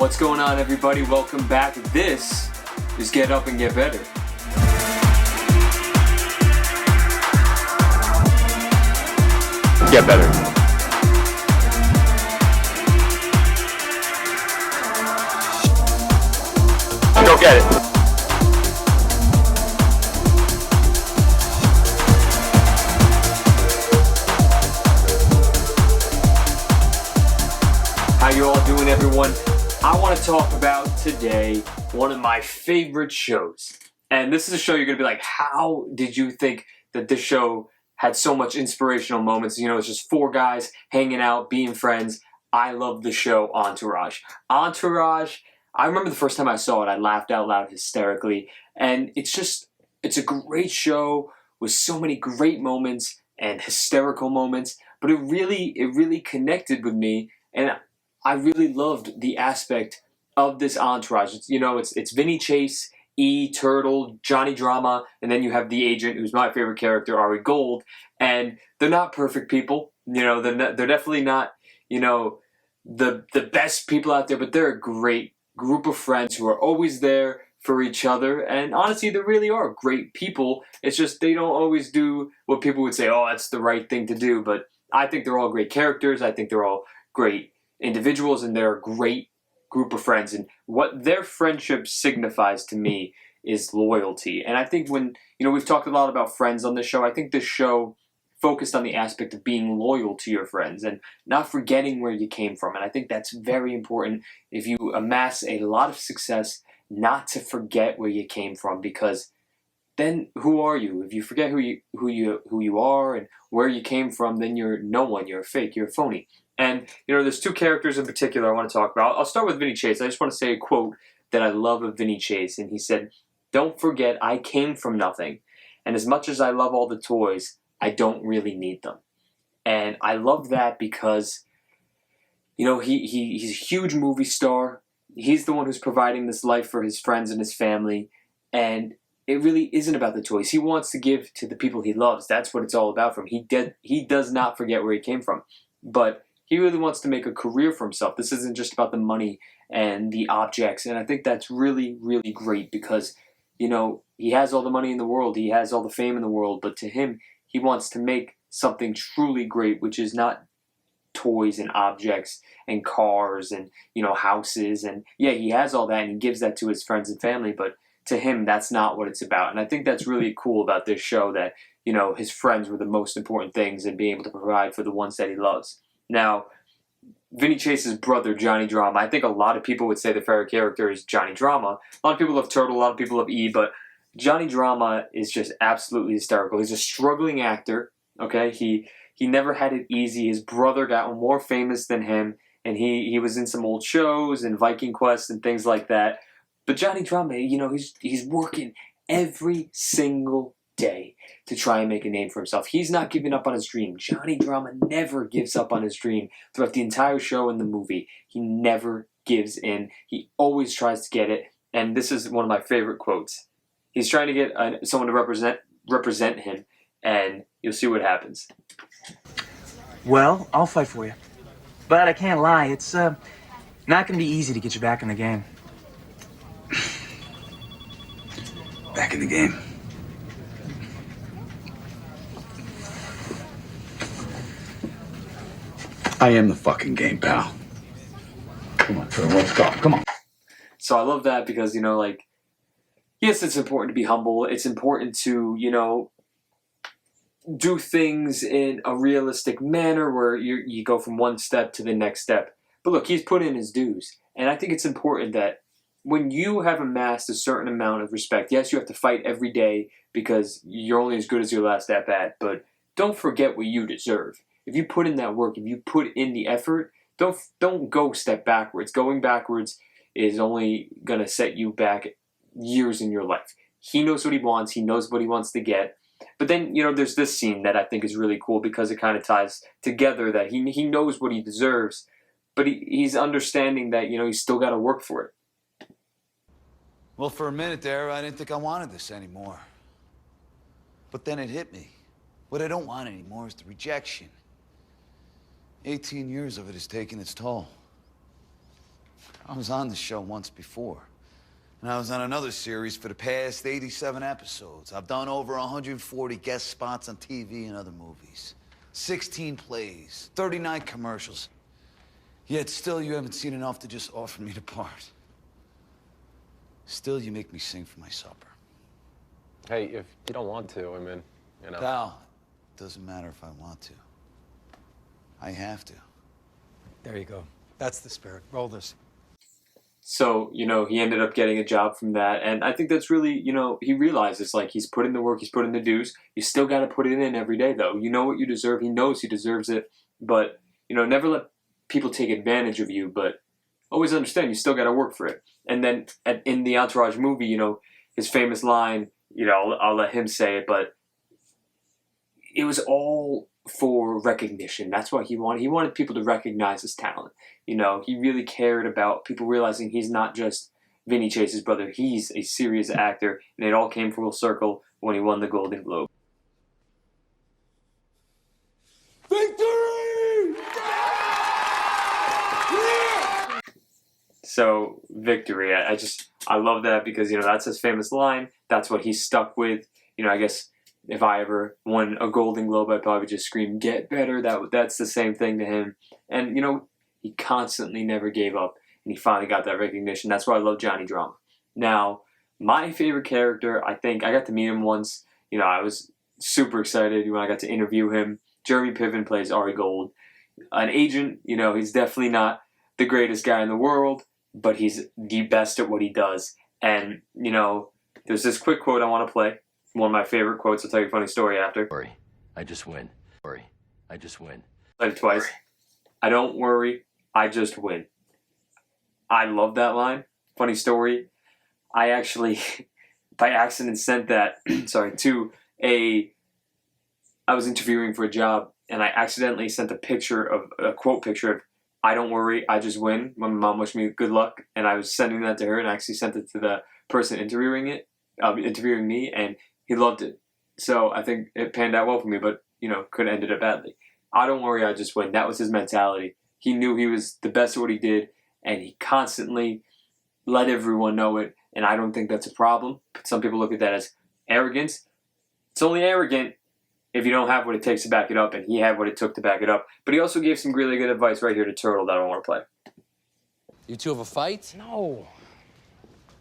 What's going on, everybody? Welcome back. This is Get Up and Get Better. Get better. Go get it. How you all doing, everyone? I want to talk about today one of my favorite shows. And this is a show you're going to be like, how did you think that this show had so much inspirational moments? You know, it's just four guys hanging out, being friends. I love the show Entourage. Entourage, I remember the first time I saw it, I laughed out loud hysterically. And it's a great show with so many great moments and hysterical moments. But it really connected with me. And I really loved the aspect of this entourage. It's Vinny Chase, E, Turtle, Johnny Drama, and then you have the agent, who's my favorite character, Ari Gold. And they're not perfect people. They're definitely not, the best people out there, but they're a great group of friends who are always there for each other. And honestly, they really are great people. It's just they don't always do what people would say, oh, that's the right thing to do. But I think they're all great characters. I think they're all great individuals, and they're a great group of friends. And what their friendship signifies to me is loyalty. And I think when, we've talked a lot about friends on this show, I think this show focused on the aspect of being loyal to your friends and not forgetting where you came from. And I think that's very important if you amass a lot of success, not to forget where you came from, because then who are you? If you forget who you are and where you came from, then you're no one. You're a fake. You're a phony. And, there's two characters in particular I want to talk about. I'll start with Vinny Chase. I just want to say a quote that I love of Vinny Chase. And he said, "Don't forget, I came from nothing. And as much as I love all the toys, I don't really need them." And I love that because, he's a huge movie star. He's the one who's providing this life for his friends and his family. And it really isn't about the toys. He wants to give to the people he loves. That's what it's all about for him. He does not forget where he came from. But he really wants to make a career for himself. This isn't just about the money and the objects. And I think that's really great because, he has all the money in the world. He has all the fame in the world. But to him, he wants to make something truly great, which is not toys and objects and cars and, houses. And yeah, he has all that and he gives that to his friends and family. But to him, that's not what it's about. And I think that's really cool about this show, that, his friends were the most important things and being able to provide for the ones that he loves. Now, Vinny Chase's brother, Johnny Drama, I think a lot of people would say the favorite character is Johnny Drama. A lot of people love Turtle, a lot of people love E, but Johnny Drama is just absolutely hysterical. He's a struggling actor, okay? He never had it easy. His brother got more famous than him, and he was in some old shows and Viking Quest and things like that. But Johnny Drama, he's working every single day to try and make a name for himself. He's not giving up on his dream. Johnny Drama never gives up on his dream throughout the entire show and the movie. He never gives in. He always tries to get it. And this is one of my favorite quotes. He's trying to get someone to represent him, and you'll see what happens. Well, I'll fight for you. But I can't lie, it's not going to be easy to get you back in the game. Back in the game. I am the fucking game, pal. Come on, Turtle, let's go. Come on. So I love that because, yes, it's important to be humble. It's important to, do things in a realistic manner where you go from one step to the next step. But look, he's put in his dues. And I think it's important that when you have amassed a certain amount of respect, yes, you have to fight every day because you're only as good as your last at-bat, but don't forget what you deserve. If you put in that work, if you put in the effort, don't go step backwards. Going backwards is only going to set you back years in your life. He knows what he wants. He knows what he wants to get. But then, there's this scene that I think is really cool because it kind of ties together that he knows what he deserves, but he's understanding that, he's still got to work for it. Well, for a minute there, I didn't think I wanted this anymore. But then it hit me. What I don't want anymore is the rejection. 18 years of it has taken its toll. I was on the show once before. And I was on another series for the past 87 episodes. I've done over 140 guest spots on TV and other movies. 16 plays, 39 commercials. Yet still you haven't seen enough to just offer me the part. Still you make me sing for my supper. Hey, if you don't want to, I mean, you know. Pal, doesn't matter if I want to. I have to. There you go. That's the spirit. Roll this. So, he ended up getting a job from that. And I think that's really, he realizes, like, he's put in the work, he's put in the dues. You still got to put it in every day, though. You know what you deserve. He knows he deserves it. But, never let people take advantage of you. But always understand you still got to work for it. And then in the Entourage movie, his famous line, I'll let him say it, but it was all for recognition. That's what he wanted. He wanted people to recognize his talent. He really cared about people realizing he's not just Vinny Chase's brother. He's a serious actor, and it all came full circle when he won the Golden Globe. Victory! So, victory. I love that because, that's his famous line. That's what he's stuck with. I guess if I ever won a Golden Globe, I'd probably just scream, "Get better." That's the same thing to him. And, he constantly never gave up, and he finally got that recognition. That's why I love Johnny Drama. Now, my favorite character, I think, I got to meet him once. I was super excited when I got to interview him. Jeremy Piven plays Ari Gold. An agent, he's definitely not the greatest guy in the world, but he's the best at what he does. And, there's this quick quote I want to play. One of my favorite quotes. I'll tell you a funny story after. Worry, I just win. Worry, I just win. Said it twice. I don't worry, I just win. I love that line. Funny story. I actually, by accident, sent that, I was interviewing for a job, and I accidentally sent a quote picture of, "I don't worry, I just win." My mom wished me good luck, and I was sending that to her, and I actually sent it to the person interviewing me, and he loved it. So I think it panned out well for me, but, could have ended it badly. I don't worry, I just win. That was his mentality. He knew he was the best at what he did, and he constantly let everyone know it, and I don't think that's a problem. But some people look at that as arrogance. It's only arrogant if you don't have what it takes to back it up, and he had what it took to back it up. But he also gave some really good advice right here to Turtle that I want to play. You two have a fight? No.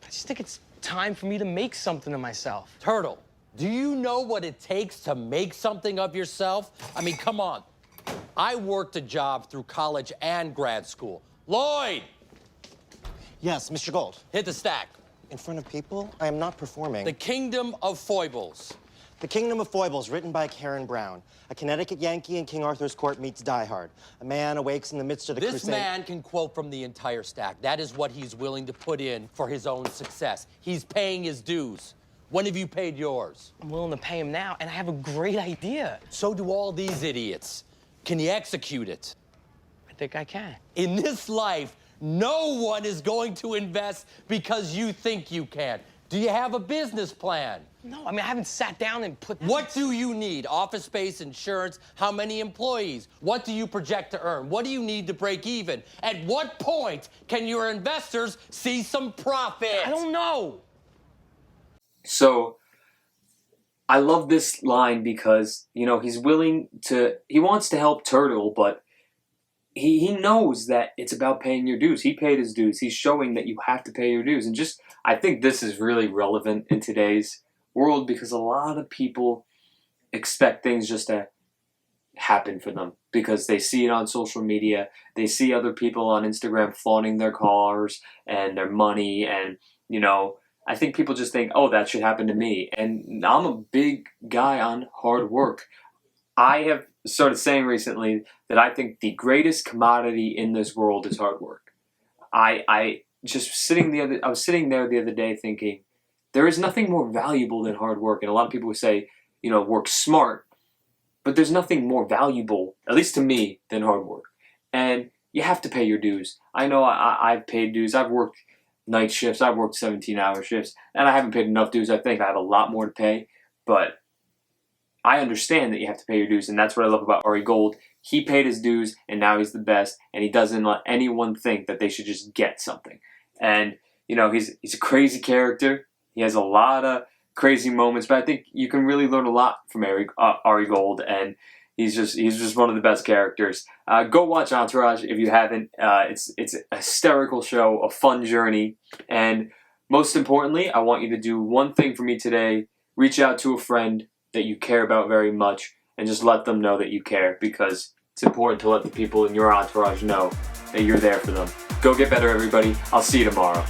I just think it's time for me to make something of myself. Turtle, do you know what it takes to make something of yourself? I mean, come on. I worked a job through college and grad school. Lloyd! Yes, Mr. Gold. Hit the stack. In front of people, I am not performing. The Kingdom of Foibles. The Kingdom of Foibles, written by Karen Brown. A Connecticut Yankee in King Arthur's court meets Die Hard. A man awakes in the midst of the This crusade. man can quote from the entire stack. That is what he's willing to put in for his own success. He's paying his dues. When have you paid yours? I'm willing to pay him now, and I have a great idea. So do all these idiots. Can you execute it? I think I can. In this life, no one is going to invest because you think you can. Do you have a business plan? No, I haven't sat down and put... What do you need? Office space, insurance, how many employees? What do you project to earn? What do you need to break even? At what point can your investors see some profit? I don't know. So, I love this line because, he wants to help Turtle, but he knows that it's about paying your dues. He paid his dues. He's showing that you have to pay your dues. And I think this is really relevant in today's world because a lot of people expect things just to happen for them because they see it on social media. They see other people on Instagram flaunting their cars and their money. And, I think people just think, oh, that should happen to me. And I'm a big guy on hard work. I have started saying recently that I think the greatest commodity in this world is hard work. I was sitting there the other day thinking, there is nothing more valuable than hard work. And a lot of people would say, work smart, but there's nothing more valuable, at least to me, than hard work. And you have to pay your dues. I know I've paid dues. I've worked night shifts. I've worked 17-hour shifts, and I haven't paid enough dues. I think I have a lot more to pay, but I understand that you have to pay your dues, and that's what I love about Ari Gold. he paid his dues and now he's the best, and he doesn't let anyone think that they should just get something. And you know, he's a crazy character. He has a lot of crazy moments, but I think you can really learn a lot from Ari Gold, and he's just one of the best characters. Go watch Entourage if you haven't. It's a hysterical show, a fun journey, and most importantly, I want you to do one thing for me today. Reach out to a friend that you care about very much and just let them know that you care, because it's important to let the people in your entourage know that you're there for them. Go get better, everybody. I'll see you tomorrow.